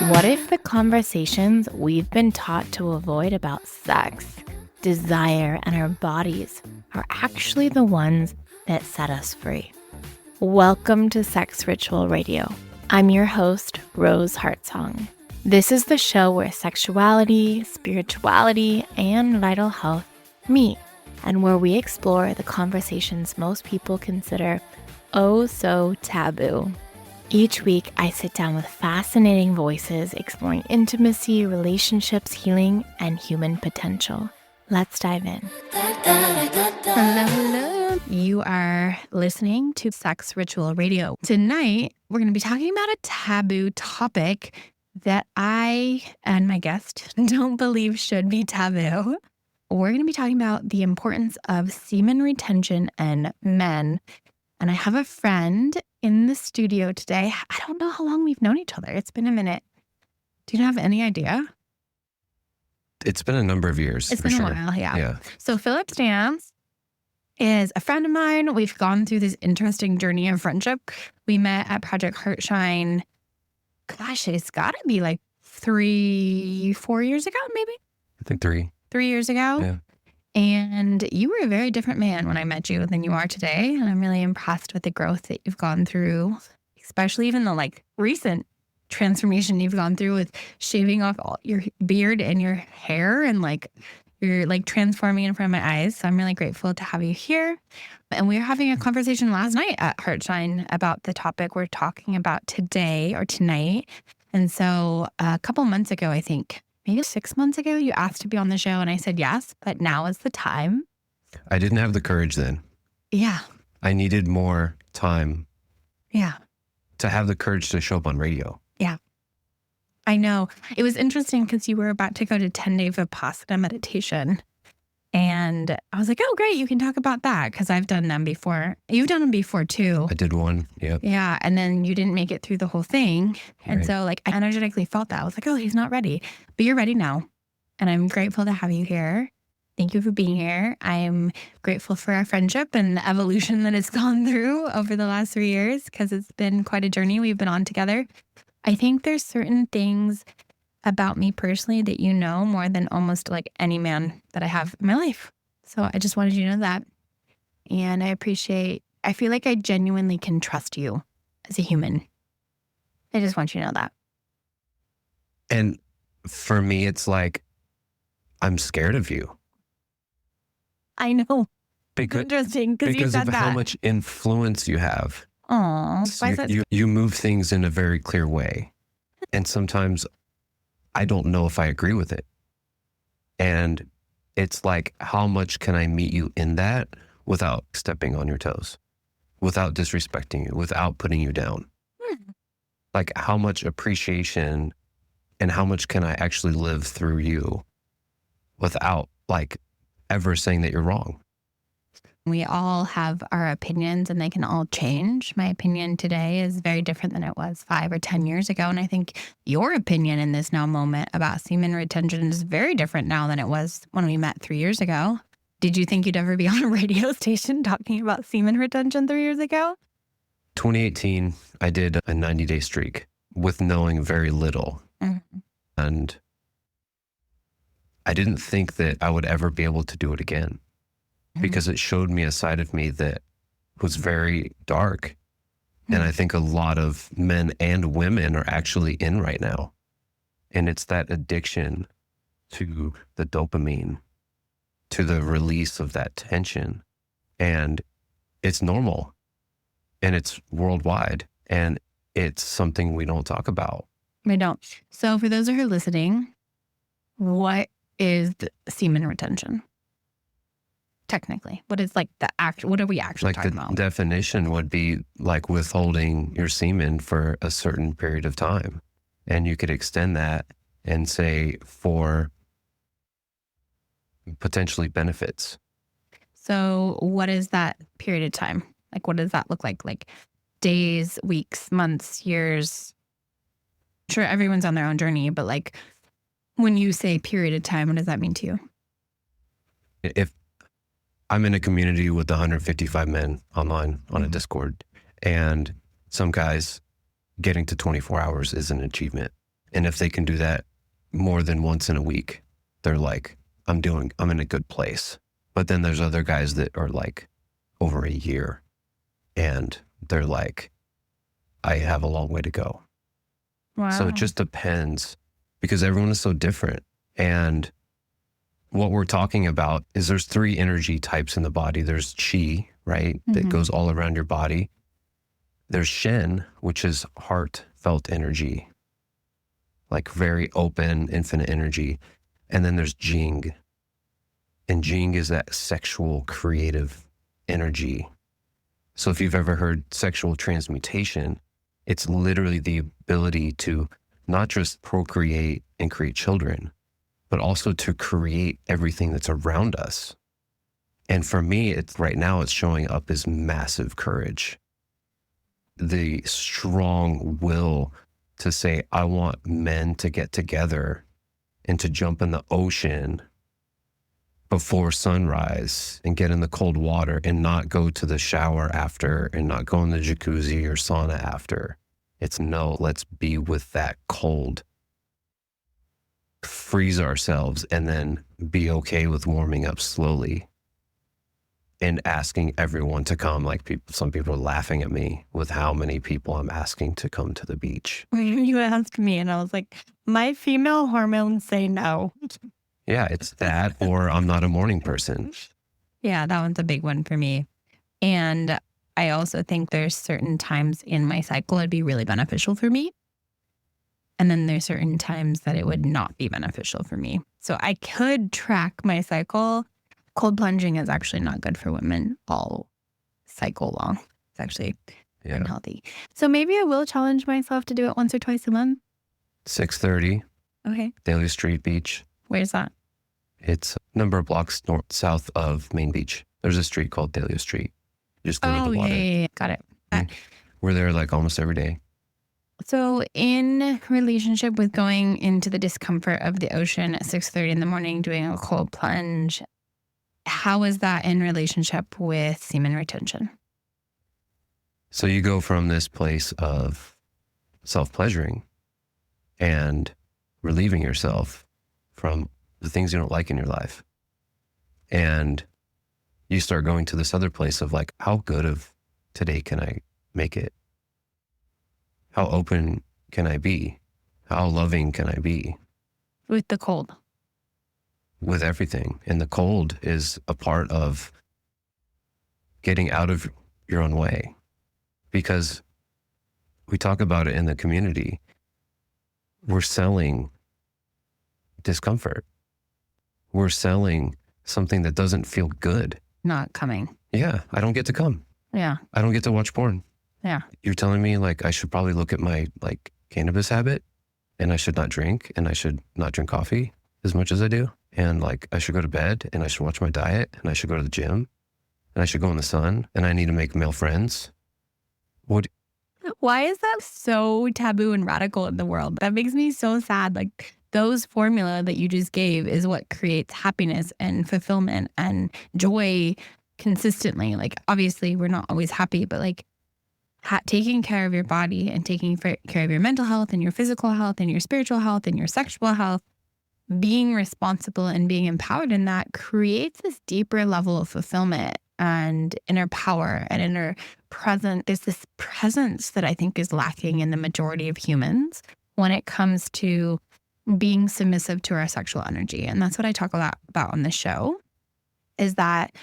What if the conversations we've been taught to avoid about sex, desire, and our bodies are actually the ones that set us free? Welcome to Sex Ritual Radio. I'm your host, Rose Heartsong. This is the show where sexuality, spirituality, and vital health meet, and where we explore the conversations most people consider oh so taboo. Each week, I sit down with fascinating voices exploring intimacy, relationships, healing, and human potential. Let's dive in. Hello. You are listening to Sex Ritual Radio. Tonight, we're going to be talking about a taboo topic that I and my guest don't believe should be taboo. We're going to be talking about the importance of semen retention in men. And I have a friend in the studio today. I don't know how long we've known each other. It's been a minute. Do you have any idea? It's been a number of years. It's been a while, yeah. So Phillip Stans is a friend of mine. We've gone through this interesting journey of friendship. We met at Project Heartshine. Gosh, it's got to be like 3-4 years ago, maybe? I think 3. 3 years ago? Yeah. And you were a very different man when I met you than you are today. And I'm really impressed with the growth that you've gone through, especially even the recent transformation you've gone through with shaving off all your beard and your hair and you're transforming in front of my eyes. So I'm really grateful to have you here. And we were having a conversation last night at Heartshine about the topic we're talking about today or tonight. And so a couple months ago, I think, maybe 6 months ago, you asked to be on the show and I said yes, but now is the time. I didn't have the courage then. Yeah. I needed more time. Yeah. To have the courage to show up on radio. Yeah. I know. It was interesting because you were about to go to 10-day Vipassana meditation. And I was like, oh, great. You can talk about that because I've done them before. You've done them before too. I did one. Yep. Yeah. And then you didn't make it through the whole thing. And right. So I energetically felt that. I was like, oh, he's not ready. But you're ready now. And I'm grateful to have you here. Thank you for being here. I'm grateful for our friendship and the evolution that it's gone through over the last 3 years because it's been quite a journey we've been on together. I think there's certain things about me personally that you know more than almost any man that I have in my life. So I just wanted you to know that. And I feel like I genuinely can trust you as a human. I just want you to know that. And for me, it's I'm scared of you. I know. Because, interesting because you said of that. How much influence you have. Aww. You move things in a very clear way. And sometimes I don't know if I agree with it. And it's how much can I meet you in that without stepping on your toes, without disrespecting you, without putting you down? How much appreciation and how much can I actually live through you without ever saying that you're wrong? We all have our opinions and they can all change. My opinion today is very different than it was 5 or 10 years ago. And I think your opinion in this now moment about semen retention is very different now than it was when we met 3 years ago. Did you think you'd ever be on a radio station talking about semen retention 3 years ago? 2018, I did a 90-day streak with knowing very little. Mm-hmm. And I didn't think that I would ever be able to do it again. Because it showed me a side of me that was very dark. And I think a lot of men and women are actually in right now. And it's that addiction to the dopamine, to the release of that tension. And it's normal. And it's worldwide. And it's something we don't talk about. We don't. So for those who are listening, what is semen retention? Technically, what is what are we actually talking about? The definition would be withholding your semen for a certain period of time. And you could extend that and say for potentially benefits. So what is that period of time? What does that look like? Days, weeks, months, years? Sure, everyone's on their own journey, but when you say period of time, what does that mean to you? If I'm in a community with 155 men online on a Discord, and some guys getting to 24 hours is an achievement. And if they can do that more than once in a week, they're like, I'm in a good place. But then there's other guys that are like over a year and they're like, I have a long way to go. Wow. So it just depends because everyone is so different. And what we're talking about is there's 3 energy types in the body. There's chi, right? That goes all around your body. There's shen, which is heartfelt energy, like very open, infinite energy. And then there's jing. And jing is that sexual, creative energy. So if you've ever heard sexual transmutation, it's literally the ability to not just procreate and create children, but also to create everything that's around us. And for me, right now it's showing up as massive courage. The strong will to say, I want men to get together and to jump in the ocean before sunrise and get in the cold water and not go to the shower after and not go in the jacuzzi or sauna after. It's no, let's be with that cold, freeze ourselves, and then be okay with warming up slowly and asking everyone to come. Like some people are laughing at me with how many people I'm asking to come to the beach. You asked me and I was like, my female hormones say no. Yeah, it's that, or I'm not a morning person. Yeah, that one's a big one for me. And I also think there's certain times in my cycle it'd be really beneficial for me. And then there's certain times that it would not be beneficial for me. So I could track my cycle. Cold plunging is actually not good for women all cycle long. It's actually unhealthy. So maybe I will challenge myself to do it once or twice a month. 6:30. Okay. Thalia Street Beach. Where's that? It's a number of blocks south of Main Beach. There's a street called Thalia Street. Just go to the water. Yeah. Got it. We're there like almost every day. So in relationship with going into the discomfort of the ocean at 6:30 in the morning, doing a cold plunge, how is that in relationship with semen retention? So you go from this place of self-pleasuring and relieving yourself from the things you don't like in your life. And you start going to this other place of like, how good of today can I make it? How open can I be? How loving can I be? With the cold. With everything. And the cold is a part of getting out of your own way. Because we talk about it in the community. We're selling discomfort. We're selling something that doesn't feel good. Not coming. Yeah, I don't get to come. Yeah. I don't get to watch porn. Yeah. You're telling me like I should probably look at my like cannabis habit and I should not drink and I should not drink coffee as much as I do. And like I should go to bed and I should watch my diet and I should go to the gym and I should go in the sun and I need to make male friends. Why is that so taboo and radical in the world? That makes me so sad. Like those formula that you just gave is what creates happiness and fulfillment and joy consistently. Like obviously we're not always happy, but like taking care of your body and taking care of your mental health and your physical health and your spiritual health and your sexual health, being responsible and being empowered in that creates this deeper level of fulfillment and inner power and inner presence. There's this presence that I think is lacking in the majority of humans when it comes to being submissive to our sexual energy. And that's what I talk a lot about on the show, is that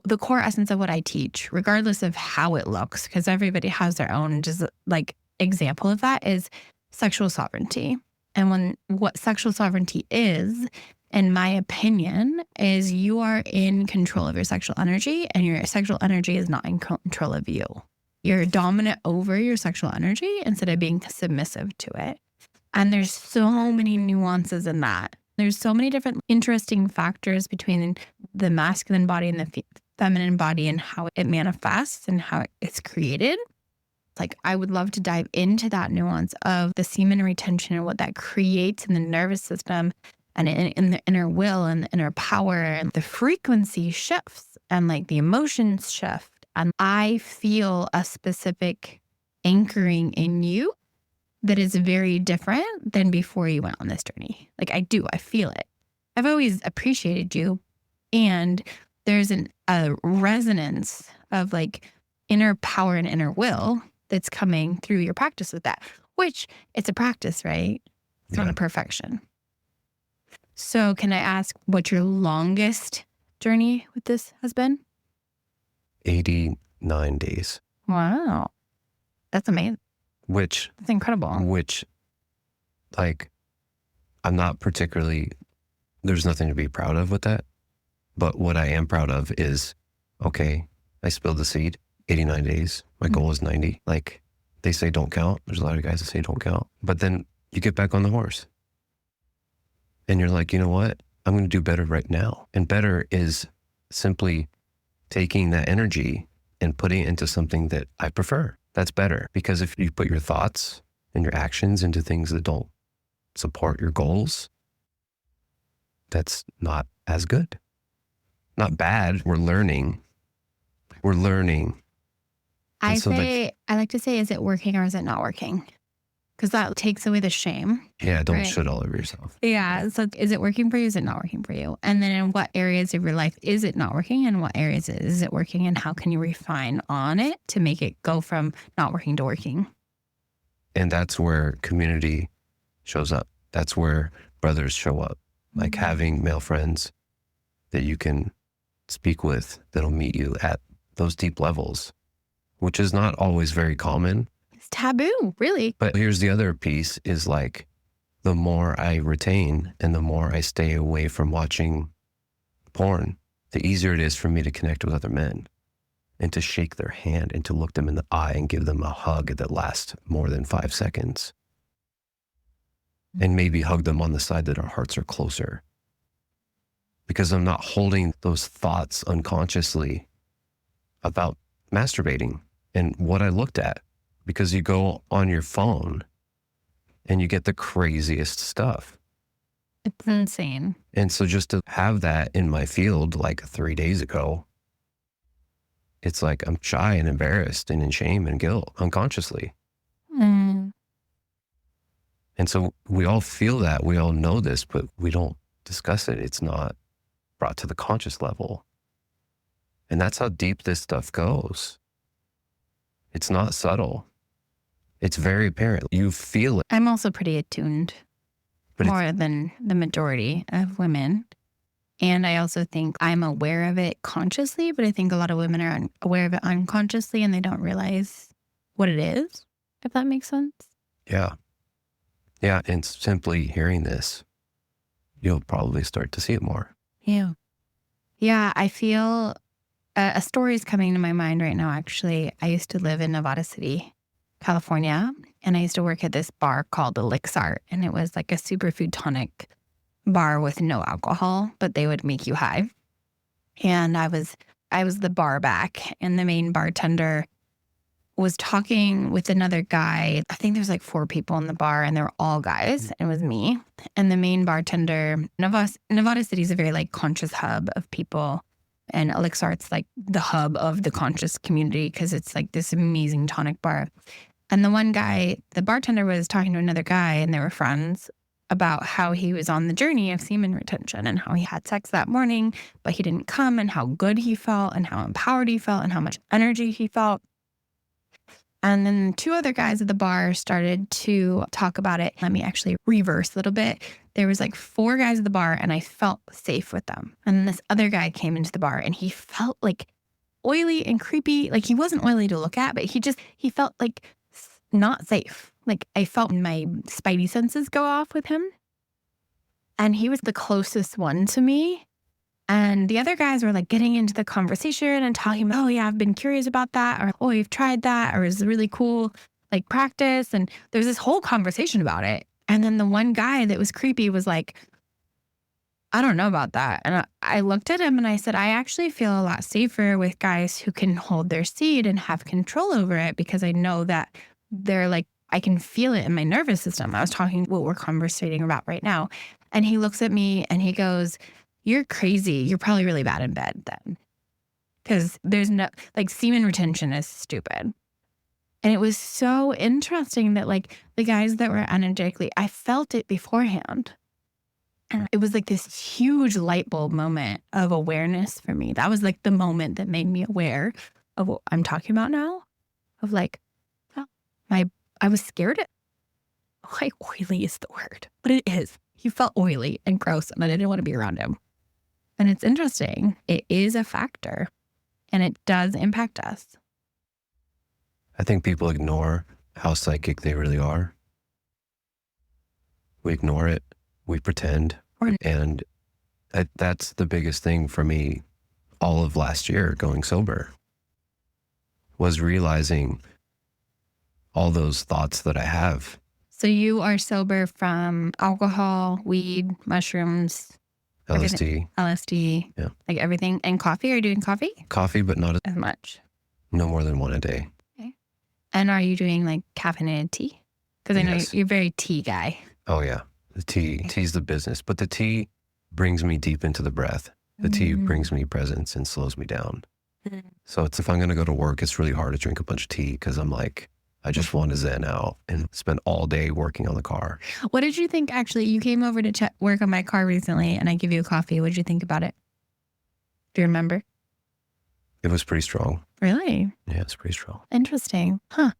the core essence of what I teach, regardless of how it looks, because everybody has their own just like example of that, is sexual sovereignty. And what sexual sovereignty is, in my opinion, is you are in control of your sexual energy and your sexual energy is not in control of you. You're dominant over your sexual energy instead of being submissive to it. And there's so many nuances in that. There's so many different interesting factors between the masculine body and the feminine body and how it manifests and how it's created. Like, I would love to dive into that nuance of the semen retention and what that creates in the nervous system and in the inner will and the inner power, and the frequency shifts and like the emotions shift. And I feel a specific anchoring in you that is very different than before you went on this journey. Like I do, I feel it. I've always appreciated you. And there's a resonance of like inner power and inner will that's coming through your practice with that, which it's a practice, right? It's not a perfection. So can I ask what your longest journey with this has been? 89 days. Wow. That's amazing. That's incredible. Which, like, I'm not particularly, there's nothing to be proud of with that. But what I am proud of is, okay, I spilled the seed, 89 days. My goal is 90. Like, they say don't count. There's a lot of guys that say don't count. But then you get back on the horse. And you're like, you know what? I'm going to do better right now. And better is simply taking that energy and putting it into something that I prefer. That's better. Because if you put your thoughts and your actions into things that don't support your goals, that's not as good. Not bad. We're learning. I like to say, is it working or is it not working? Because that takes away the shame. Yeah, don't shit all over yourself. Yeah. So is it working for you? Is it not working for you? And then in what areas of your life is it not working? And what areas is it working? And how can you refine on it to make it go from not working to working? And that's where community shows up. That's where brothers show up. Like having male friends that you can speak with that'll meet you at those deep levels, which is not always very common. It's taboo, really. But here's the other piece is like, the more I retain and the more I stay away from watching porn, the easier it is for me to connect with other men and to shake their hand and to look them in the eye and give them a hug that lasts more than 5 seconds. And maybe hug them on the side that our hearts are closer. Because I'm not holding those thoughts unconsciously about masturbating and what I looked at. Because you go on your phone and you get the craziest stuff. It's insane. And so just to have that in my field like 3 days ago, it's like I'm shy and embarrassed and in shame and guilt unconsciously. And so we all feel that, we all know this, but we don't discuss it. It's not brought to the conscious level. And that's how deep this stuff goes. It's not subtle. It's very apparent. You feel it. I'm also pretty attuned, more than the majority of women. And I also think I'm aware of it consciously, but I think a lot of women are aware of it unconsciously and they don't realize what it is, if that makes sense. Yeah. Yeah. And simply hearing this, you'll probably start to see it more. Yeah. Yeah. I feel a story is coming to my mind right now, actually. I used to live in Nevada City, California, and I used to work at this bar called Elixir, and it was like a superfood tonic bar with no alcohol, but they would make you high. And I was the bar back, and the main bartender was talking with another guy. I think there's like 4 people in the bar, and they were all guys. It was me and the main bartender. Nevada City is a very like conscious hub of people. And Elixir, it's like the hub of the conscious community because it's like this amazing tonic bar. And the one guy, the bartender was talking to another guy and they were friends about how he was on the journey of semen retention and how he had sex that morning, but he didn't come and how good he felt and how empowered he felt and how much energy he felt. And then 2 other guys at the bar started to talk about it. Let me actually reverse a little bit. There was like 4 guys at the bar and I felt safe with them. And then this other guy came into the bar and he felt like oily and creepy. Like he wasn't oily to look at, but he felt like not safe. Like I felt my spidey senses go off with him. And he was the closest one to me. And the other guys were like getting into the conversation and talking about, oh yeah, I've been curious about that. Or, oh, you've tried that. Or it's really cool, like practice. And there's this whole conversation about it. And then the one guy that was creepy was like, I don't know about that. And I looked at him and I said, I actually feel a lot safer with guys who can hold their seed and have control over it because I know that they're like, I can feel it in my nervous system. I was talking what we're conversating about right now. And he looks at me and he goes, you're crazy. You're probably really bad in bed then. Because there's no, like semen retention is stupid. And it was so interesting that like the guys that were energetically, I felt it beforehand. And it was like this huge light bulb moment of awareness for me. That was like the moment that made me aware of what I'm talking about now. Of like, oh, I was scared. Like oily is the word, but it is. He felt oily and gross and I didn't want to be around him. And it's interesting. It is a factor and it does impact us. I think people ignore how psychic they really are. We ignore it. We pretend. And that's the biggest thing for me all of last year going sober, was realizing all those thoughts that I have. So you are sober from alcohol, weed, mushrooms, LSD. LSD, Yeah. like everything. And coffee? Are you doing coffee? Coffee, but not As much. No more than one a day. Okay. And are you doing like caffeinated tea? Because I know Yes. you're a very tea guy. Oh yeah. The tea's the business, but the tea brings me deep into the breath. The tea brings me presence and slows me down. So it's, if I'm going to go to work, it's really hard to drink a bunch of tea because I'm like, I just want to zen out and spend all day working on the car. What did you think? Actually, you came over to work on my car recently and I give you a coffee. What did you think about it? Do you remember? It was pretty strong. Really? Yeah, it's pretty strong. Interesting. Huh.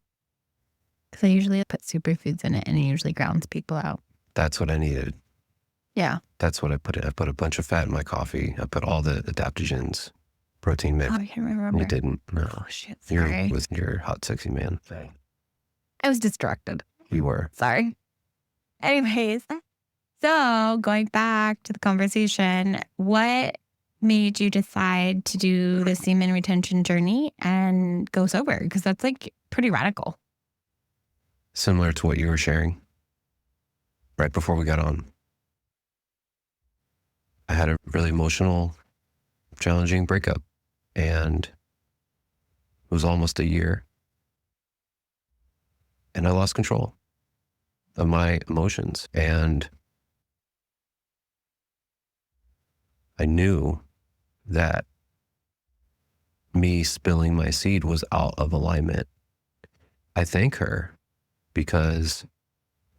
Because I usually put superfoods in it and it usually grounds people out. That's what I needed. Yeah. That's what I put in. I put a bunch of fat in my coffee. I put all the adaptogens, protein mix. Oh, I can't remember. You didn't. No. Oh, shit. You're Sorry. with your hot, sexy man. I was distracted. You were. Sorry. Anyways, so going back to the conversation, what made you decide to do the semen retention journey and go sober? Because that's like pretty radical. Similar to what you were sharing right before we got on. I had a really emotional, challenging breakup, and it was almost a year. And I lost control of my emotions. And I knew that me spilling my seed was out of alignment. I thank her because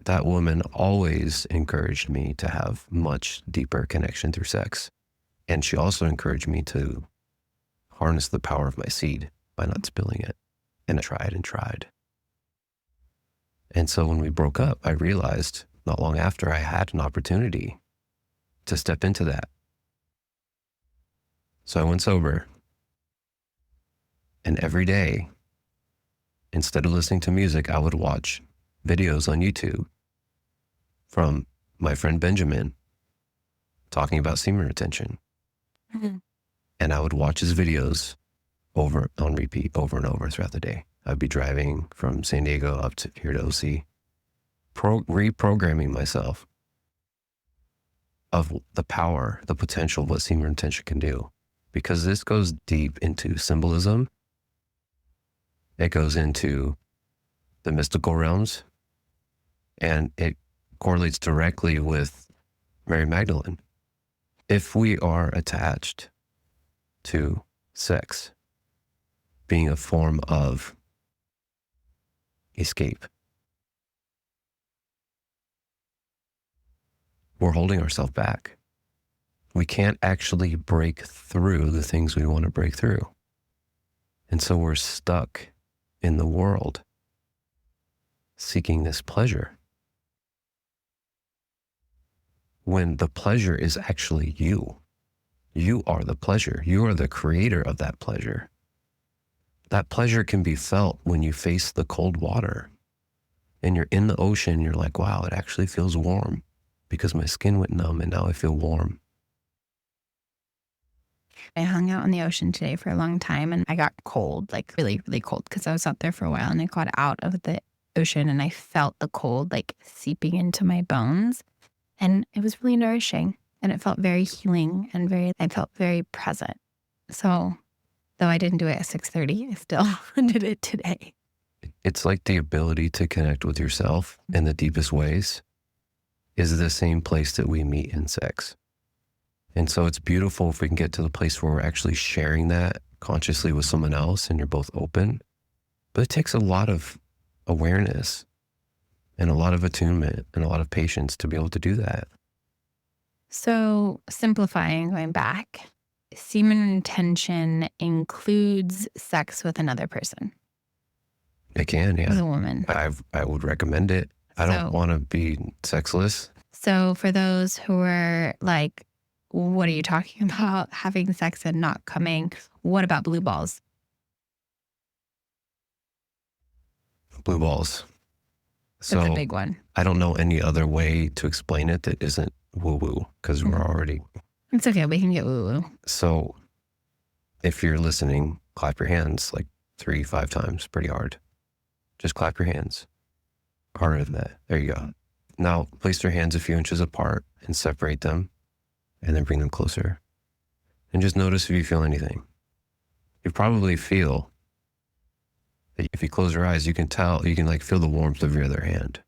that woman always encouraged me to have much deeper connection through sex. And she also encouraged me to harness the power of my seed by not spilling it. And I tried and tried. And so when we broke up, I realized not long after I had an opportunity to step into that. So I went sober. And every day, instead of listening to music, I would watch videos on YouTube from my friend Benjamin talking about semen retention. And I would watch his videos on repeat over and over throughout the day. I'd be driving from San Diego up to here to OC, reprogramming myself of the power, the potential of what semen retention can do. Because this goes deep into symbolism. It goes into the mystical realms, and it correlates directly with Mary Magdalene. If we are attached to sex being a form of escape, we're holding ourselves back. We can't actually break through the things we want to break through. And so we're stuck in the world seeking this pleasure, when the pleasure is actually you. You are the pleasure. You are the creator of that pleasure. That pleasure can be felt when you face the cold water and you're in the ocean. You're like, wow, it actually feels warm because my skin went numb and now I feel warm. I hung out on the ocean today for a long time and I got cold, like really, really cold because I was out there for a while and I got out of the ocean and I felt the cold like seeping into my bones. And it was really nourishing and it felt very healing and I felt very present. So though I didn't do it at 6:30, I still did it today. It's like the ability to connect with yourself in the deepest ways is the same place that we meet in sex. And so it's beautiful if we can get to the place where we're actually sharing that consciously with someone else and you're both open But it takes a lot of awareness and a lot of attunement and a lot of patience to be able to do that. So simplifying, going back, semen retention includes sex with another person. It can, As yeah. a woman. I would recommend it. I don't want to be sexless. So for those who are like, what are you talking about? Having sex and not coming. What about blue balls? Blue balls. That's a big one. I don't know any other way to explain it that isn't woo-woo, because we're already... It's okay. We can get woo-woo. So if you're listening, clap your hands like 3-5 times, pretty hard. Just clap your hands. Harder than that. There you go. Now place your hands a few inches apart and separate them, and then bring them closer. And just notice if you feel anything. You probably feel that if you close your eyes, you can like feel the warmth of your other hand.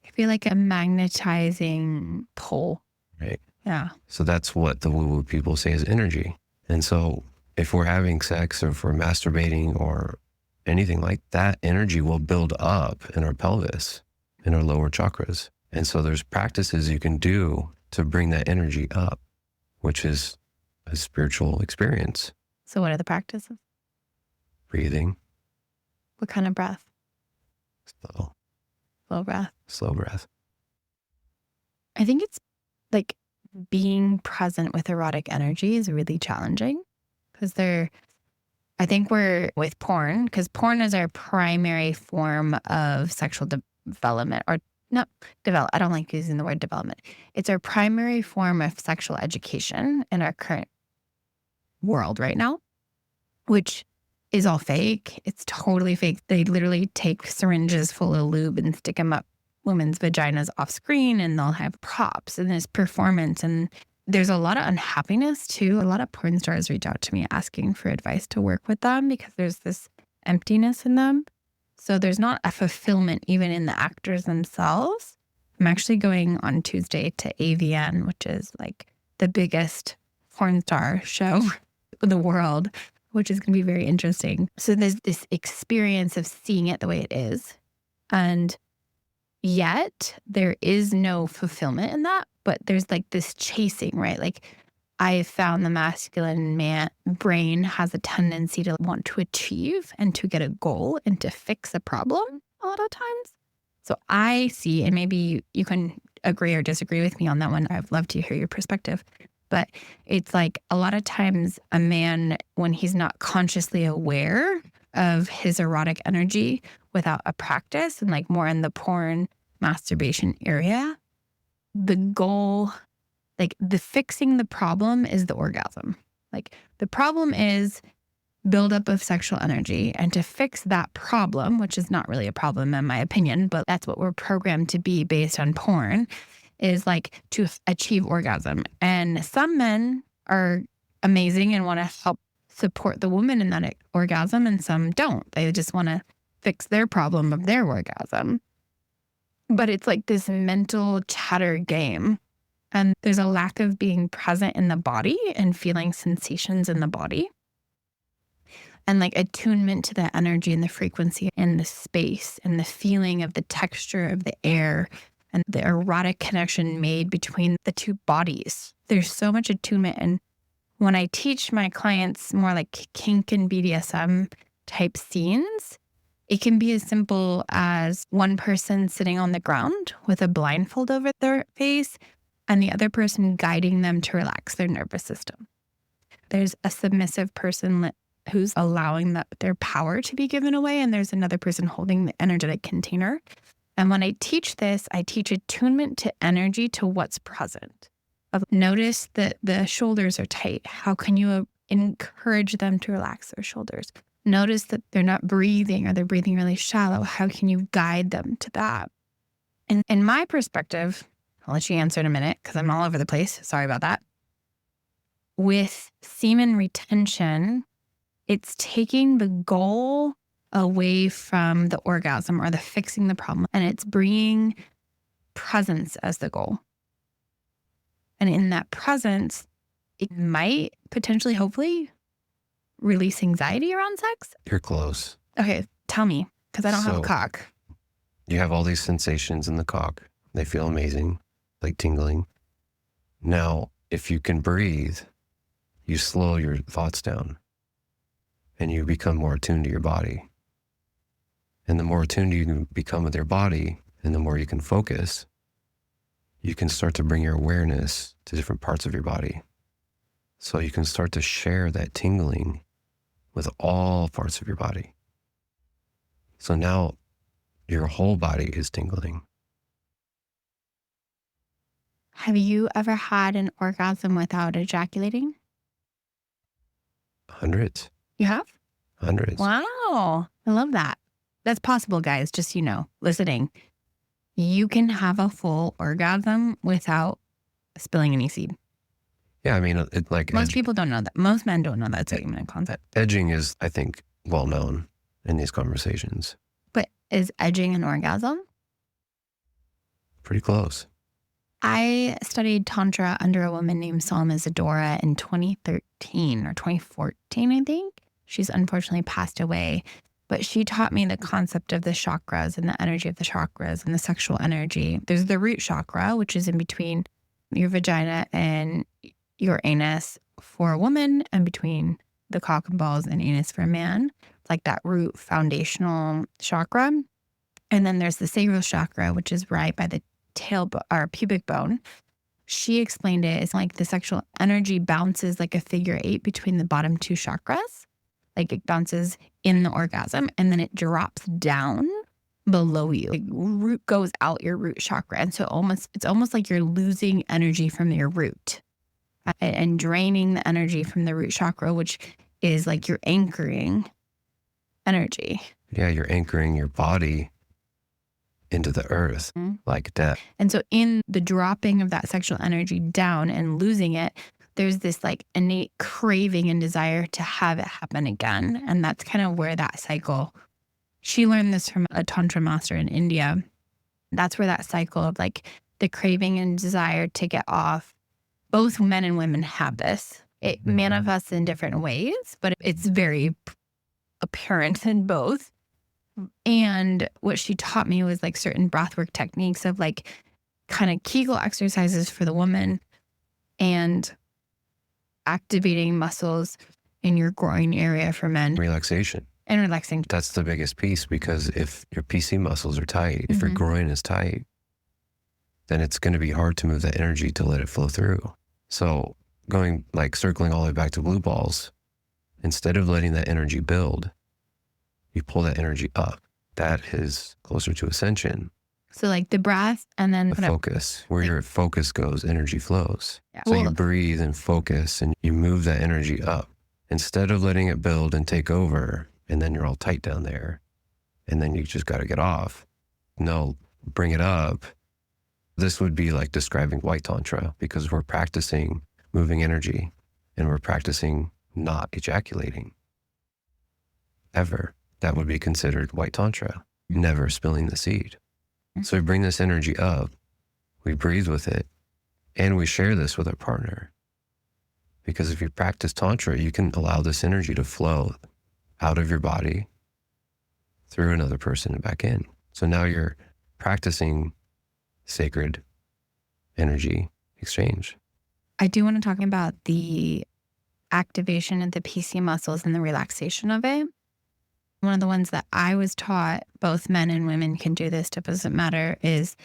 I feel like a magnetizing pull. Right. Yeah. So that's what the woo-woo people say is energy. And so if we're having sex or if we're masturbating or anything like that, energy will build up in our pelvis, in our lower chakras. And so there's practices you can do to bring that energy up, which is a spiritual experience. So what are the practices? Breathing. What kind of breath? Slow. Slow breath. Slow breath. I think it's like being present with erotic energy is really challenging because I think we're with porn, because porn is our primary form of sexual development, or not develop. I don't like using the word development. It's our primary form of sexual education in our current world right now, which is all fake. It's totally fake. They literally take syringes full of lube and stick them up women's vaginas off screen, and they'll have props and this performance. And there's a lot of unhappiness too. A lot of porn stars reach out to me asking for advice to work with them because there's this emptiness in them. So there's not a fulfillment even in the actors themselves. I'm actually going on Tuesday to AVN, which is like the biggest porn star show in the world, which is going to be very interesting. So there's this experience of seeing it the way it is. And yet there is no fulfillment in that, but there's like this chasing, right? Like I found the masculine brain has a tendency to want to achieve and to get a goal and to fix a problem a lot of times. So I see, and maybe you can agree or disagree with me on that one. I'd love to hear your perspective. But it's like a lot of times a man, when he's not consciously aware of his erotic energy without a practice, and like more in the porn masturbation area, the goal, like the fixing the problem is the orgasm. Like the problem is buildup of sexual energy. And to fix that problem, which is not really a problem in my opinion, but that's what we're programmed to be based on porn, is like to achieve orgasm. And some men are amazing and want to help support the woman in that orgasm, and some don't. They just want to fix their problem of their orgasm. But it's like this mental chatter game. And there's a lack of being present in the body and feeling sensations in the body. And like attunement to the energy and the frequency and the space and the feeling of the texture of the air and the erotic connection made between the two bodies. There's so much attunement. And when I teach my clients more like kink and BDSM type scenes, it can be as simple as one person sitting on the ground with a blindfold over their face and the other person guiding them to relax their nervous system. There's a submissive person who's allowing their power to be given away, and there's another person holding the energetic container. And when I teach this, I teach attunement to energy, to what's present. Notice that the shoulders are tight. How can you encourage them to relax their shoulders? Notice that they're not breathing or they're breathing really shallow. How can you guide them to that? And in my perspective, I'll let you answer in a minute because I'm all over the place. Sorry about that. With semen retention, it's taking the goal away from the orgasm or the fixing the problem, and it's bringing presence as the goal. And in that presence, it might potentially, hopefully, release anxiety around sex. You're close. Okay, tell me, because I don't have a So cock. you have all these sensations in the cock. They feel amazing, like tingling. Now, if you can breathe, you slow your thoughts down and you become more attuned to your body. And the more attuned you can become with your body and the more you can focus, you can start to bring your awareness to different parts of your body. So you can start to share that tingling with all parts of your body. So now your whole body is tingling. Have you ever had an orgasm without ejaculating? Hundreds. You have? Hundreds. Wow. I love that. That's possible, guys. Just, listening. You can have a full orgasm without spilling any seed. Yeah, I mean, Most people don't know that. Most men don't know that segment concept. Edging is, I think, well known in these conversations. But is edging an orgasm? Pretty close. I studied Tantra under a woman named Salma Zadora in 2013 or 2014, I think. She's unfortunately passed away, but she taught me the concept of the chakras and the energy of the chakras and the sexual energy. There's the root chakra, which is in between your vagina and your anus for a woman and between the cock and balls and anus for a man. It's like that root foundational chakra. And then there's the sacral chakra, which is right by the or pubic bone. She explained it as like the sexual energy bounces like a figure 8 between the bottom two chakras. Like it bounces in the orgasm and then it drops down below you. Like root goes out your root chakra. And so it's almost like you're losing energy from your root and draining the energy from the root chakra, which is like you're anchoring energy. Yeah, you're anchoring your body into the earth like death. And so in the dropping of that sexual energy down and losing it, there's this like innate craving and desire to have it happen again. And that's kind of where that cycle, she learned this from a Tantra master in India. That's where that cycle of like the craving and desire to get off, both men and women have this. It manifests in different ways, but it's very apparent in both. And what she taught me was like certain breathwork techniques of like kind of Kegel exercises for the woman and activating muscles in your groin area for men. Relaxation. And relaxing. That's the biggest piece, because if your PC muscles are tight, if your groin is tight, then it's going to be hard to move that energy to let it flow through. So circling all the way back to blue balls, instead of letting that energy build, you pull that energy up. That is closer to ascension. So like the breath and then the focus. Where your focus goes, energy flows. Yeah. So you breathe and focus and you move that energy up. Instead of letting it build and take over, and then you're all tight down there, and then you just got to get off. No, bring it up. This would be like describing white tantra, because we're practicing moving energy and we're practicing not ejaculating ever. That would be considered white tantra, never spilling the seed. So we bring this energy up, we breathe with it, and we share this with our partner. Because if you practice tantra, you can allow this energy to flow out of your body, through another person and back in. So now you're practicing sacred energy exchange. I do want to talk about the activation of the PC muscles and the relaxation of it. One of the ones that I was taught, both men and women can do this, it doesn't matter, is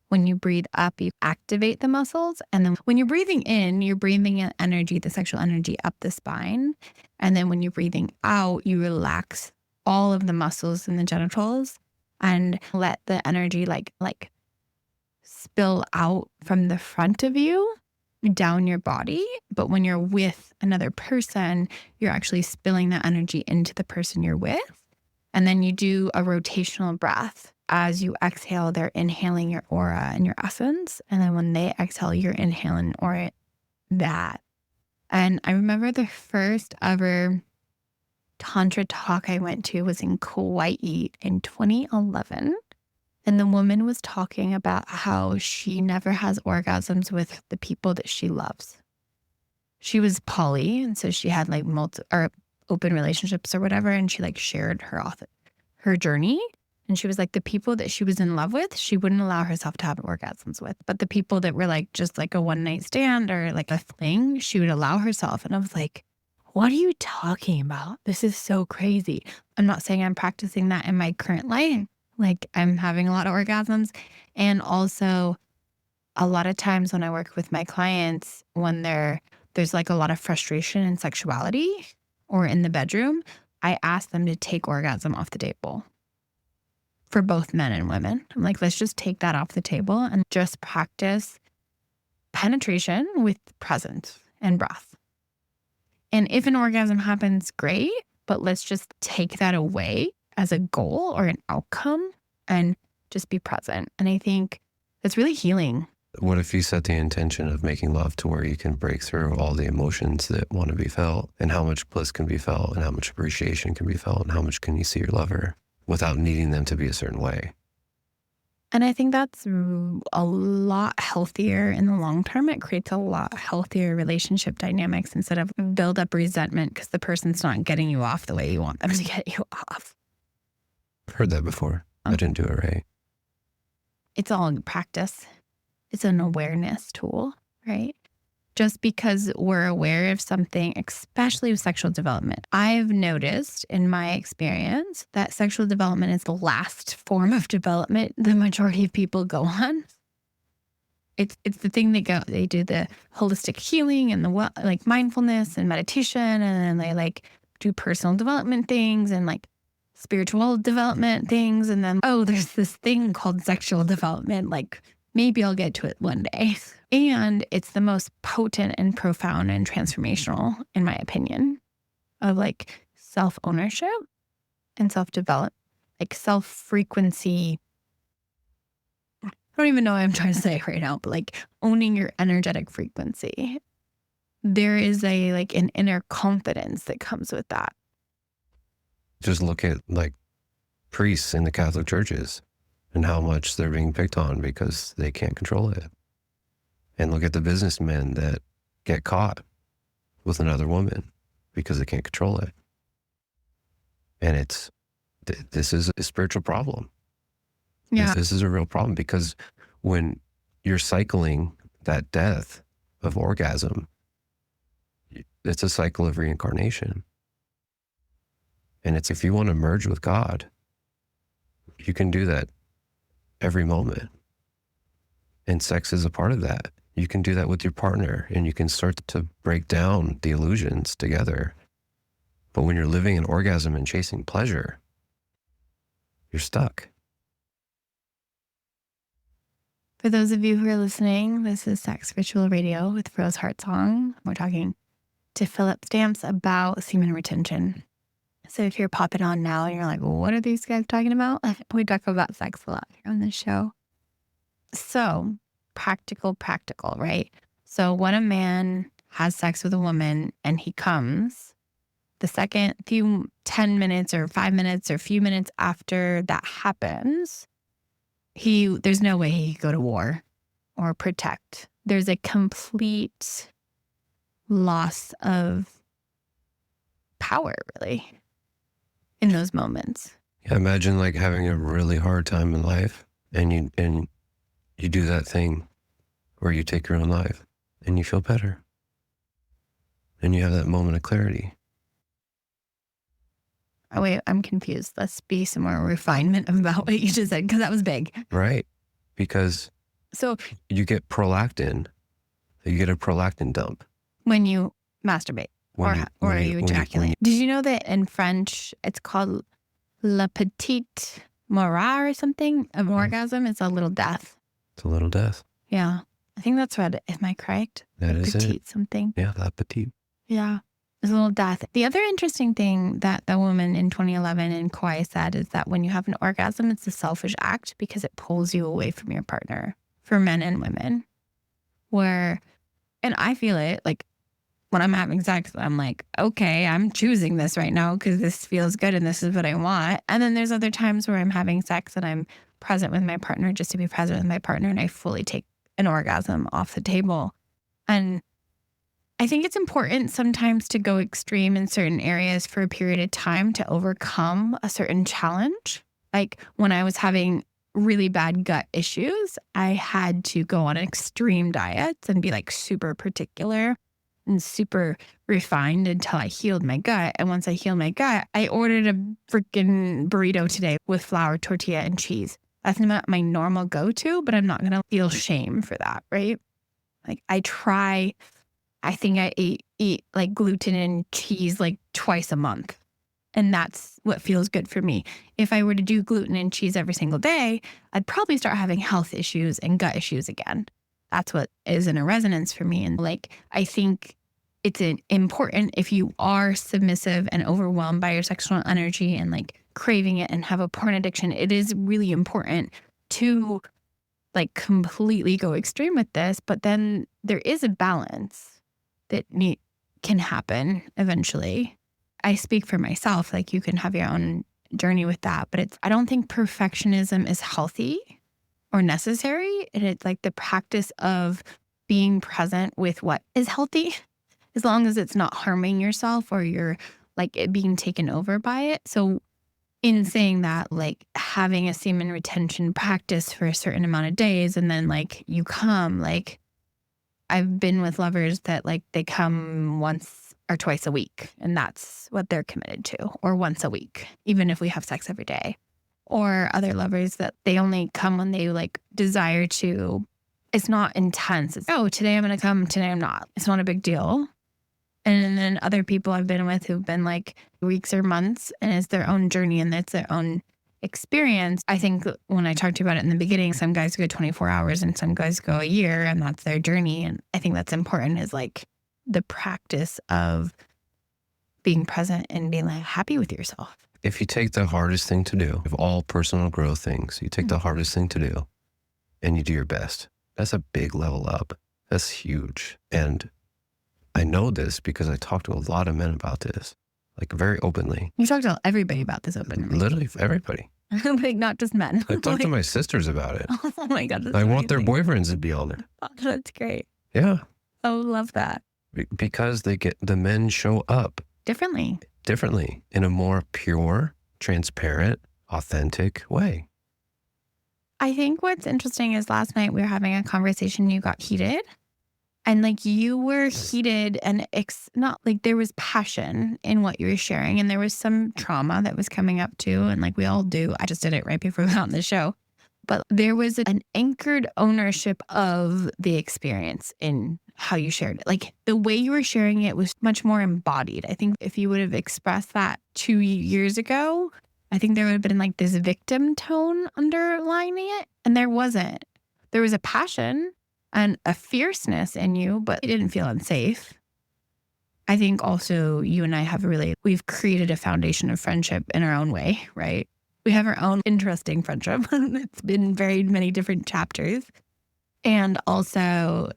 when you breathe up, you activate the muscles. And then when you're breathing in, you're breathing in energy, the sexual energy up the spine. And then when you're breathing out, you relax all of the muscles in the genitals and let the energy like spill out from the front of you down your body. But when you're with another person, you're actually spilling that energy into the person you're with. And then you do a rotational breath. As you exhale, they're inhaling your aura and your essence. And then when they exhale, you're inhaling aura, that. And I remember the first ever Tantra talk I went to was in Kauai in 2011. And the woman was talking about how she never has orgasms with the people that she loves. She was poly, and so she had like open relationships or whatever, and she like shared her her journey. And she was like, the people that she was in love with, she wouldn't allow herself to have orgasms with. But the people that were like just like a one night stand or like a fling, she would allow herself. And I was like, what are you talking about? This is so crazy. I'm not saying I'm practicing that in my current life. Like I'm having a lot of orgasms. And also a lot of times when I work with my clients, when there's like a lot of frustration in sexuality or in the bedroom, I ask them to take orgasm off the table. For both men and women. I'm like, let's just take that off the table and just practice penetration with presence and breath. And if an orgasm happens, great, but let's just take that away as a goal or an outcome and just be present. And I think that's really healing. What if you set the intention of making love to where you can break through all the emotions that want to be felt, and how much bliss can be felt, and how much appreciation can be felt, and how much can you see your lover without needing them to be a certain way? And I think that's a lot healthier in the long term. It creates a lot healthier relationship dynamics instead of build up resentment because the person's not getting you off the way you want them to get you off. I've heard that before. I didn't do it right. It's all practice. It's an awareness tool, right? Just because we're aware of something, especially with sexual development, I've noticed in my experience that sexual development is the last form of development the majority of people go on. It's the thing they do the holistic healing and the like mindfulness and meditation, and then they like do personal development things and like spiritual development things, and then there's this thing called sexual development. Like maybe I'll get to it one day. And it's the most potent and profound and transformational, in my opinion, of like self-ownership and self-development, like self-frequency. I don't even know what I'm trying to say right now, but like owning your energetic frequency. There is an inner confidence that comes with that. Just look at like priests in the Catholic churches and how much they're being picked on because they can't control it. And look at the businessmen that get caught with another woman because they can't control it. And this is a spiritual problem. Yeah. This is a real problem because when you're cycling that death of orgasm, it's a cycle of reincarnation. And it's, if you want to merge with God, you can do that every moment. And sex is a part of that. You can do that with your partner and you can start to break down the illusions together. But when you're living in orgasm and chasing pleasure, you're stuck. For those of you who are listening, this is Sex Ritual Radio with Rose Heartsong. We're talking to Phillip Stamps about semen retention. So if you're popping on now and you're like, well, what are these guys talking about? We talk about sex a lot here on this show. So practical, right? So when a man has sex with a woman and he comes, the second 10 minutes or 5 minutes or a few minutes after that happens, there's no way he could go to war or protect. There's a complete loss of power, really, in those moments. Yeah, imagine like having a really hard time in life and you do that thing where you take your own life and you feel better. And you have that moment of clarity. Oh, wait, I'm confused. Let's be some more refinement about what you just said, because that was big. Right. Because you get prolactin. You get a prolactin dump. When you masturbate or you ejaculate. Did you know that in French, it's called la petite mort or something? An orgasm is a little death. It's a little death. Yeah. I think that's right. Am I correct? That is it. Petite something. Yeah, la petite. Yeah. It's a little death. The other interesting thing that the woman in 2011 in Kauai said is that when you have an orgasm, it's a selfish act because it pulls you away from your partner, for men and women. And I feel it, like when I'm having sex, I'm like, okay, I'm choosing this right now because this feels good and this is what I want. And then there's other times where I'm having sex and I'm present with my partner just to be present with my partner, and I fully take an orgasm off the table. And I think it's important sometimes to go extreme in certain areas for a period of time to overcome a certain challenge. Like when I was having really bad gut issues, I had to go on extreme diets and be like super particular and super refined until I healed my gut. And once I healed my gut, I ordered a freaking burrito today with flour, tortilla, and cheese. That's not my normal go-to, but I'm not going to feel shame for that, right? Like I think I eat like gluten and cheese like twice a month. And that's what feels good for me. If I were to do gluten and cheese every single day, I'd probably start having health issues and gut issues again. That's what is in a resonance for me. And like, I think it's important if you are submissive and overwhelmed by your sexual energy and like craving it and have a porn addiction, it is really important to like completely go extreme with this. But then there is a balance that can happen eventually. I speak for myself, like you can have your own journey with that, but I don't think perfectionism is healthy or necessary. And it's like the practice of being present with what is healthy, as long as it's not harming yourself or you're like it being taken over by it. So in saying that, like having a semen retention practice for a certain amount of days, and then like you come, like I've been with lovers that like they come once or twice a week, and that's what they're committed to, or once a week, even if we have sex every day. Or other lovers that they only come when they like desire to. It's not intense. It's, oh, today I'm going to come, today I'm not. It's not a big deal. And then other people I've been with who've been like weeks or months, and it's their own journey and it's their own experience. I think when I talked about it in the beginning, some guys go 24 hours and some guys go a year, and that's their journey. And I think that's important, is like the practice of being present and being like happy with yourself. If you take the hardest thing to do, of all personal growth things, you take the hardest thing to do and you do your best. That's a big level up. That's huge. And I know this because I talk to a lot of men about this, like very openly. You talk to everybody about this openly. Literally everybody. Like not just men. I talk to my sisters about it. Oh my God. I want their boyfriends to be on there. Oh, that's great. Yeah. Oh, love that. Because the men show up Differently in a more pure, transparent, authentic way. I think what's interesting is last night we were having a conversation, you got heated, and like you were heated and not like there was passion in what you were sharing, and there was some trauma that was coming up too. And like we all do, I just did it right before we got on the show, but there was an anchored ownership of the experience in how you shared it. Like the way you were sharing it was much more embodied. I think if you would have expressed that 2 years ago, I think there would have been like this victim tone underlining it. And there wasn't. There was a passion and a fierceness in you, but it didn't feel unsafe. I think also you and I we've created a foundation of friendship in our own way, right? We have our own interesting friendship. It's been very many different chapters. And also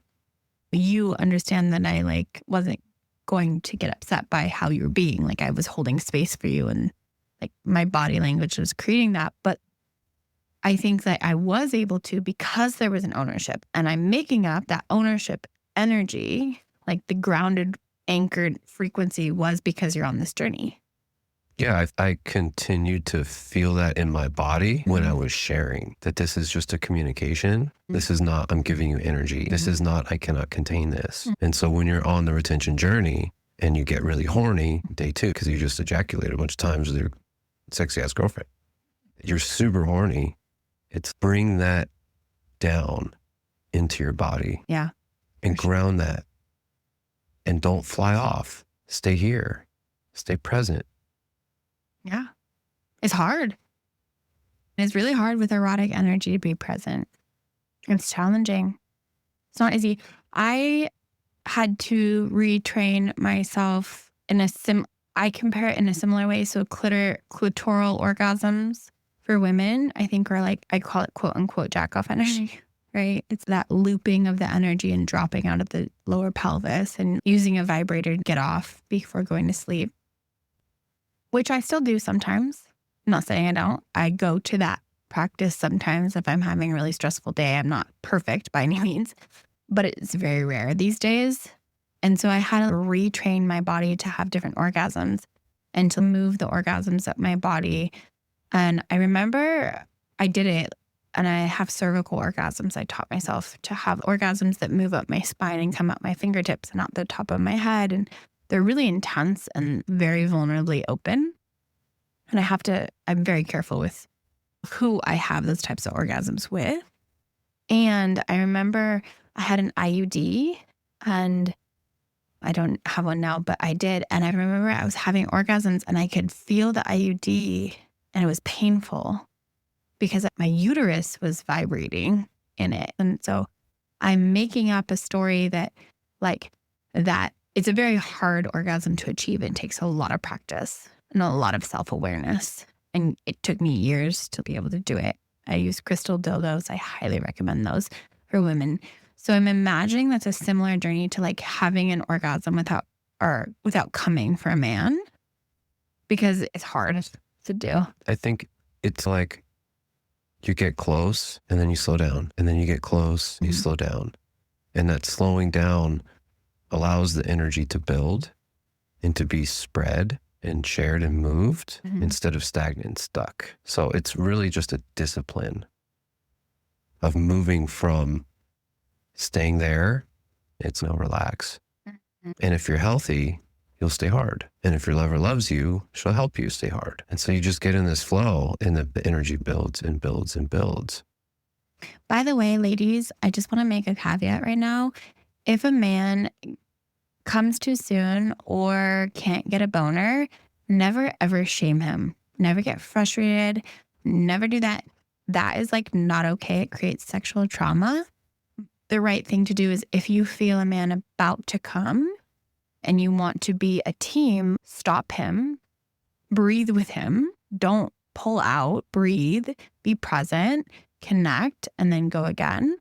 you understand that I like wasn't going to get upset by how you were being. Like I was holding space for you, and like my body language was creating that. But I think that I was able to, because there was an ownership, and I'm making up that ownership energy, like the grounded, anchored frequency was because you're on this journey. Yeah, I continued to feel that in my body when I was sharing that this is just a communication. This is not, I'm giving you energy. This is not, I cannot contain this. And so when you're on the retention journey and you get really horny, day 2, because you just ejaculated a bunch of times with your sexy ass girlfriend, you're super horny. It's bring that down into your body. Yeah. And ground that. And don't fly off. Stay here. Stay present. Yeah. It's hard. It's really hard with erotic energy to be present. It's challenging. It's not easy. I had to retrain myself I compare it in a similar way. So clitoral orgasms for women, I think are like, I call it quote unquote jack off energy, right? It's that looping of the energy and dropping out of the lower pelvis and using a vibrator to get off before going to sleep, which I still do sometimes. I'm not saying I don't. I go to that practice sometimes if I'm having a really stressful day. I'm not perfect by any means, but it's very rare these days. And so I had to retrain my body to have different orgasms and to move the orgasms up my body. And I remember I did it, and I have cervical orgasms. I taught myself to have orgasms that move up my spine and come up my fingertips and out the top of my head. And they're really intense and very vulnerably open. And I'm very careful with who I have those types of orgasms with. And I remember I had an IUD, and I don't have one now, but I did. And I remember I was having orgasms and I could feel the IUD, and it was painful because my uterus was vibrating in it. And so I'm making up a story that it's a very hard orgasm to achieve. It takes a lot of practice and a lot of self-awareness. And it took me years to be able to do it. I use crystal dildos. I highly recommend those for women. So I'm imagining that's a similar journey to like having an orgasm without coming for a man, because it's hard to do. I think it's like you get close and then you slow down, and then you get close, you slow down. And that slowing down allows the energy to build and to be spread and shared and moved instead of stagnant and stuck. So it's really just a discipline of moving from staying there. It's now relax. And if you're healthy, you'll stay hard. And if your lover loves you, she'll help you stay hard. And so you just get in this flow, and the energy builds and builds and builds. By the way, ladies, I just want to make a caveat right now. If a man comes too soon or can't get a boner, never ever shame him. Never get frustrated. Never do that. That is like not okay. It creates sexual trauma. The right thing to do is, if you feel a man about to come and you want to be a team, stop him, breathe with him. Don't pull out, breathe, be present, connect, and then go again.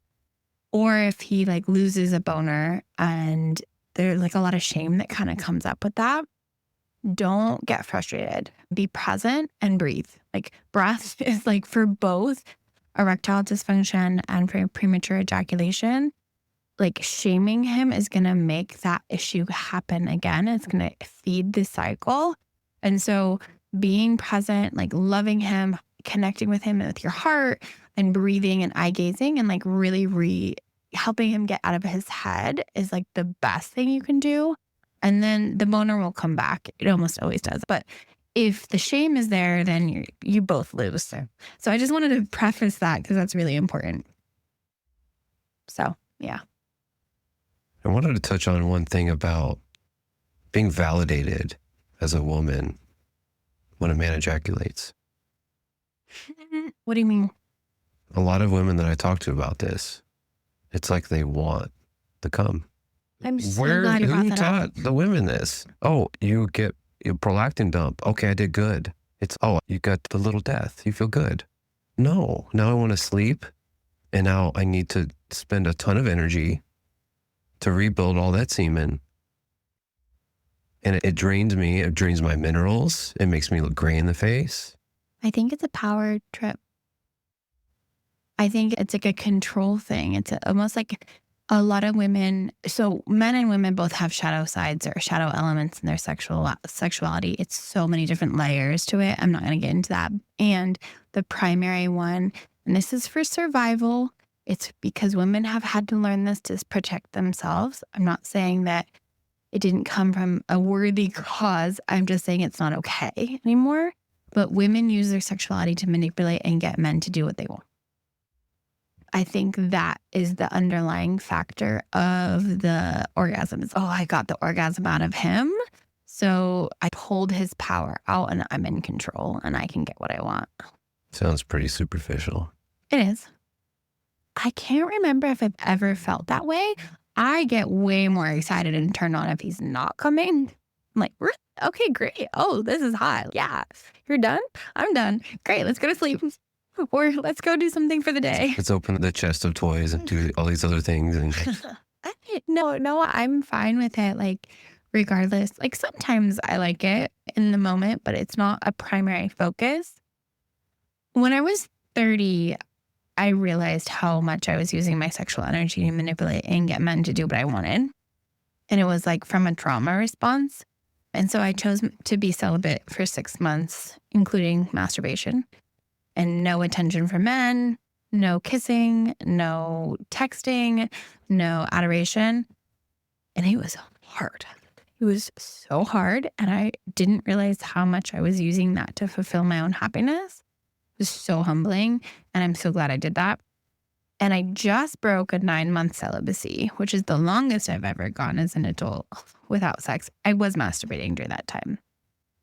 Or if he like loses a boner and there's like a lot of shame that kind of comes up with that, don't get frustrated. Be present and breathe. Like breath is like for both erectile dysfunction and for premature ejaculation. Like shaming him is going to make that issue happen again. It's going to feed the cycle. And so being present, like loving him, connecting with him with your heart, and breathing and eye gazing, and like really helping him get out of his head is like the best thing you can do. And then the boner will come back. It almost always does. But if the shame is there, then you both lose. So I just wanted to preface that because that's really important. So, yeah. I wanted to touch on one thing about being validated as a woman when a man ejaculates. What do you mean? A lot of women that I talk to about this, it's like they want to come. I'm so glad you brought Who that taught up. the women this? Oh, you get a prolactin dump. Okay, I did good. It's, oh, you got the little death. You feel good. No, now I want to sleep. And now I need to spend a ton of energy to rebuild all that semen. And it drains me. It drains my minerals. It makes me look gray in the face. I think it's a power trip. I think it's like a control thing. It's almost like a lot of women. So men and women both have shadow sides or shadow elements in their sexuality. It's so many different layers to it. I'm not going to get into that. And the primary one, and this is for survival, it's because women have had to learn this to protect themselves. I'm not saying that it didn't come from a worthy cause. I'm just saying it's not okay anymore. But women use their sexuality to manipulate and get men to do what they want. I think that is the underlying factor of the orgasm. Is, oh, I got the orgasm out of him, so I pulled his power out and I'm in control and I can get what I want. Sounds pretty superficial. It is. I can't remember if I've ever felt that way. I get way more excited and turned on if he's not coming. I'm like, okay, great. Oh, this is hot. Yeah. You're done? I'm done. Great. Let's go to sleep. Or let's go do something for the day. Let's open the chest of toys and do all these other things. And No, I'm fine with it. Like, regardless, like sometimes I like it in the moment, but it's not a primary focus. When I was 30, I realized how much I was using my sexual energy to manipulate and get men to do what I wanted. And it was like from a trauma response. And so I chose to be celibate for 6 months, including masturbation, and no attention from men, no kissing, no texting, no adoration. And it was hard. It was so hard. And I didn't realize how much I was using that to fulfill my own happiness. It was so humbling. And I'm so glad I did that. And I just broke a 9-month celibacy, which is the longest I've ever gone as an adult without sex. I was masturbating during that time.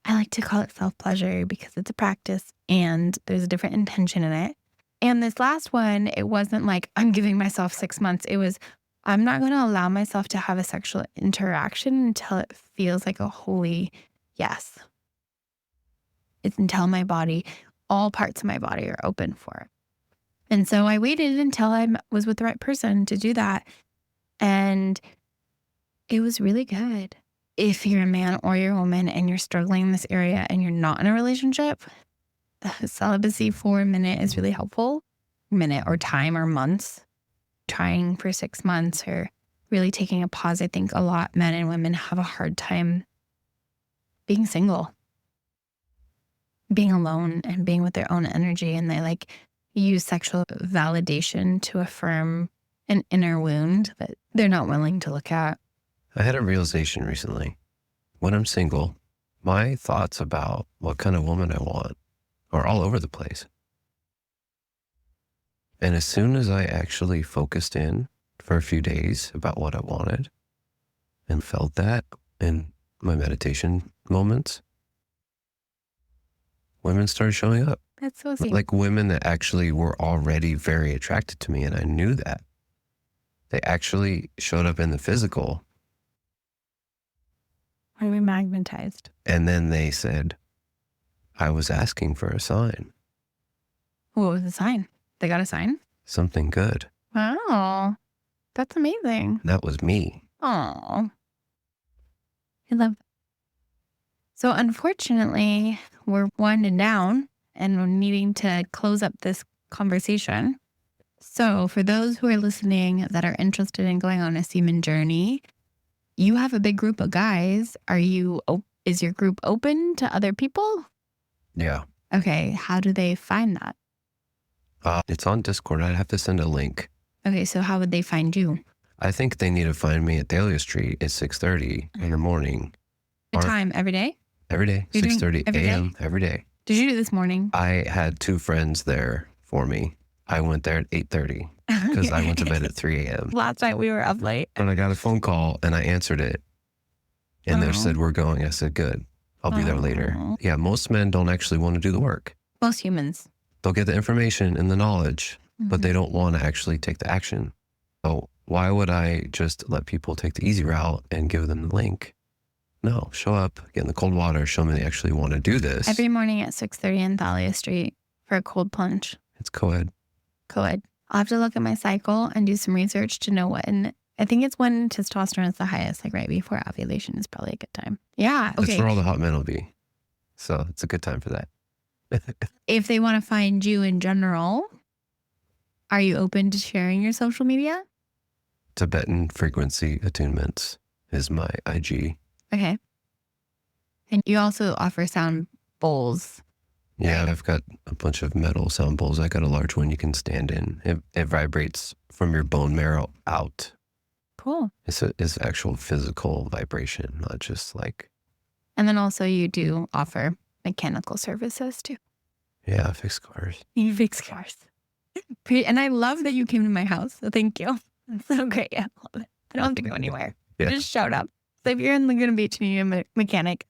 I like to call it self-pleasure because it's a practice and there's a different intention in it. And this last one, it wasn't like I'm giving myself 6 months. It was, I'm not going to allow myself to have a sexual interaction until it feels like a holy yes. It's until my body, all parts of my body are open for it. And so I waited until I was with the right person to do that. And it was really good. If you're a man or you're a woman and you're struggling in this area and you're not in a relationship, the celibacy for a minute is really helpful. Minute or time or months. Trying for 6 months or really taking a pause. I think a lot men and women have a hard time being single, being alone and being with their own energy. And they like use sexual validation to affirm an inner wound that they're not willing to look at. I had a realization recently. When I'm single, my thoughts about what kind of woman I want are all over the place. And as soon as I actually focused in for a few days about what I wanted and felt that in my meditation moments, women started showing up. That's so sweet. Like women that actually were already very attracted to me, and I knew that. They actually showed up in the physical. Are we magnetized? And then they said, I was asking for a sign. What was the sign? They got a sign? Something good. Wow. That's amazing. That was me. Oh, I love that. So unfortunately, we're winding down and we're needing to close up this conversation. So for those who are listening that are interested in going on a semen journey, you have a big group of guys. Is your group open to other people? Yeah. Okay. How do they find that? It's on Discord. I'd have to send a link. Okay. So how would they find you? I think they need to find me at Thalia Street at 6:30 in the morning. The time every day? Every day, 6:30 a.m. every day. Did you do this morning? I had 2 friends there for me. I went there at 8:30 because I went to bed at 3 a.m. Last night we were up late. And I got a phone call and I answered it. And they said, we're going. I said, good. I'll be there later. Yeah, most men don't actually want to do the work. Most humans. They'll get the information and the knowledge, but they don't want to actually take the action. So why would I just let people take the easy route and give them the link? No, show up, get in the cold water, show me they actually want to do this. Every morning at 6:30 in Thalia Street for a cold plunge. It's co-ed. Co-ed. I'll have to look at my cycle and do some research to know when. I think it's when testosterone is the highest, like right before ovulation is probably a good time. Yeah. Okay. That's where all the hot men will be. So it's a good time for that. If they want to find you in general, are you open to sharing your social media? Tibetan Frequency Attunements is my IG. Okay. And you also offer sound bowls. Yeah, I've got a bunch of metal sound bowls. I got a large one you can stand in. It vibrates from your bone marrow out. Cool. It's actual physical vibration, not just like. And then also you do offer mechanical services too. Yeah, I fix cars. You fix cars. And I love that you came to my house. So thank you. That's so great. I love it. I don't have to go anywhere. Yeah. Just showed up. So if you're in Laguna Beach and you need a mechanic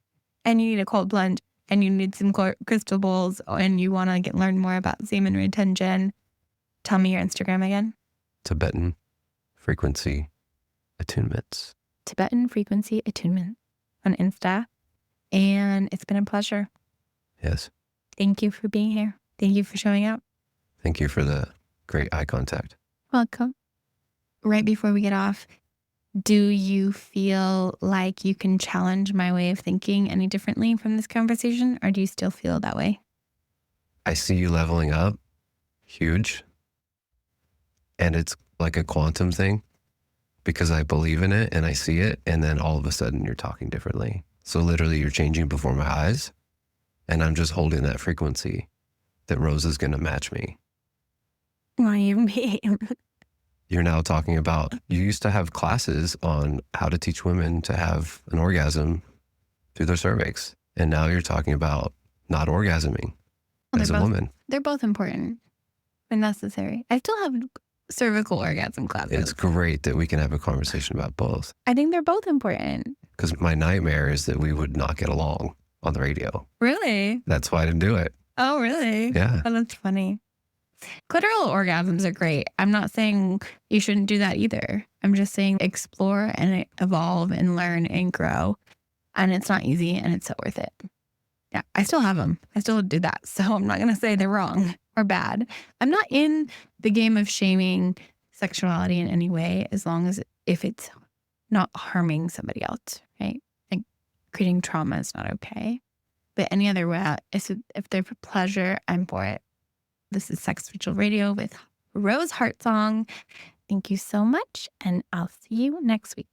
and you need a cold plunge and you need some crystal bowls and you want to learn more about semen retention, tell me your Instagram again. Tibetan Frequency Attunements. Tibetan Frequency Attunement on Insta. And it's been a pleasure. Yes. Thank you for being here. Thank you for showing up. Thank you for the great eye contact. Welcome. Right before we get off, do you feel like you can challenge my way of thinking any differently from this conversation, or do you still feel that way? I see you leveling up. Huge. And it's like a quantum thing. because I believe in it and I see it. And then all of a sudden you're talking differently. So literally you're changing before my eyes. And I'm just holding that frequency that Rose is going to match me. Why you mean? You're now talking about, you used to have classes on how to teach women to have an orgasm through their cervix. And now you're talking about not orgasming as a woman. They're both important and necessary. I still have cervical orgasm classes. It's great that we can have a conversation about both. I think they're both important. Because my nightmare is that we would not get along on the radio. Really? That's why I didn't do it. Oh, really? Yeah. Oh, that's funny. Clitoral orgasms are great. I'm not saying you shouldn't do that either. I'm just saying explore and evolve and learn and grow. And it's not easy and it's so worth it. Yeah, I still have them. I still do that. So I'm not going to say they're wrong or bad. I'm not in the game of shaming sexuality in any way, as long as if it's not harming somebody else, right? Like creating trauma is not okay. But any other way, if they're for pleasure, I'm for it. This is Sex Ritual Radio with Rose Heartsong. Thank you so much. And I'll see you next week.